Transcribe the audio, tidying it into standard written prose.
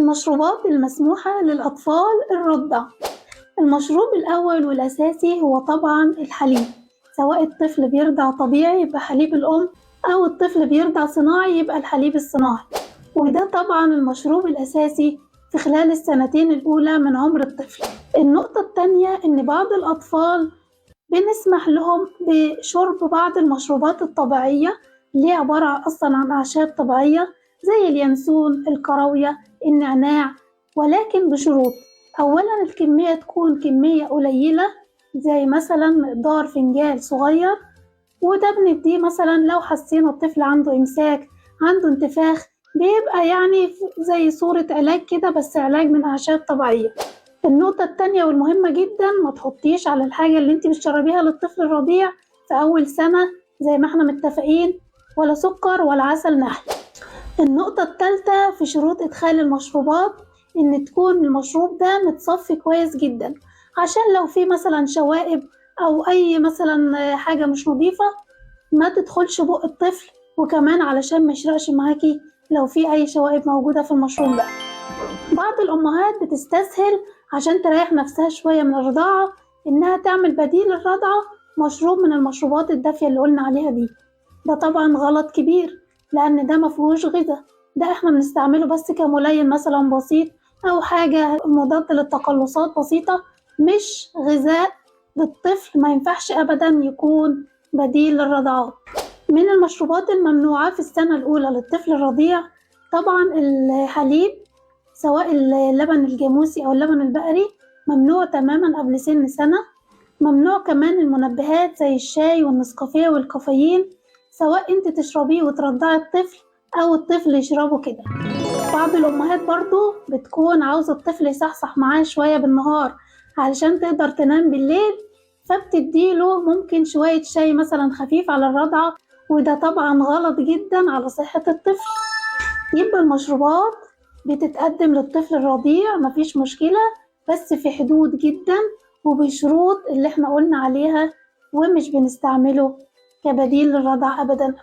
المشروبات المسموحة للأطفال الرضع. المشروب الأول والأساسي هو طبعا الحليب، سواء الطفل بيرضع طبيعي يبقى حليب الأم أو الطفل بيرضع صناعي يبقى الحليب الصناعي، وده طبعا المشروب الأساسي في خلال السنتين الأولى من عمر الطفل. النقطة التانية إن بعض الأطفال بنسمح لهم بشرب بعض المشروبات الطبيعية اللي هي عبارة أصلا عن أعشاب طبيعية زي اليانسون، الكراوية، النعناع، ولكن بشروط. أولا الكمية تكون كمية قليلة، زي مثلا مقدار فنجان صغير، وده بنديه مثلا لو حسينا الطفل عنده إمساك، عنده انتفاخ، بيبقى يعني زي صورة علاج كده، بس علاج من أعشاب طبيعية. النقطة التانية والمهمة جدا، ما تحطيش على الحاجة اللي انت بتشربيها للطفل الرضيع في أول سنة زي ما احنا متفقين، ولا سكر ولا عسل نحل. النقطة التالتة في شروط إدخال المشروبات، إن تكون المشروب ده متصفي كويس جدا، عشان لو في مثلا شوائب أو أي مثلا حاجة مش نظيفة ما تدخلش بق الطفل، وكمان علشان ما يشرقش معاكي لو في أي شوائب موجودة في المشروب ده. بعض الأمهات بتستسهل عشان تريح نفسها شوية من الرضاعة إنها تعمل بديل الرضعة مشروب من المشروبات الدافية اللي قلنا عليها دي. ده طبعا غلط كبير، لأن ده مفيهوش غذاء، ده احنا بنستعمله بس كملين مثلا بسيط أو حاجة مضاد للتقلصات بسيطة، مش غذاء للطفل. ما ينفعش أبدا يكون بديل للرضاعة. من المشروبات الممنوعة في السنة الأولى للطفل الرضيع طبعا الحليب، سواء اللبن الجاموسي أو اللبن البقري، ممنوع تماما قبل سن سنة. ممنوع كمان المنبهات زي الشاي والنسكافيه والكافيين، سواء انت تشربيه وترضعي الطفل أو الطفل يشربه كده. بعض الأمهات برضو بتكون عاوزة الطفل يصحصح معاه شوية بالنهار علشان تقدر تنام بالليل، فبتديله ممكن شوية شاي مثلا خفيف على الرضعة، وده طبعا غلط جدا على صحة الطفل. يبقى المشروبات بتتقدم للطفل الرضيع مفيش مشكلة، بس في حدود جدا وبشروط اللي احنا قلنا عليها، ومش بنستعمله كبديل للرضع أبدا.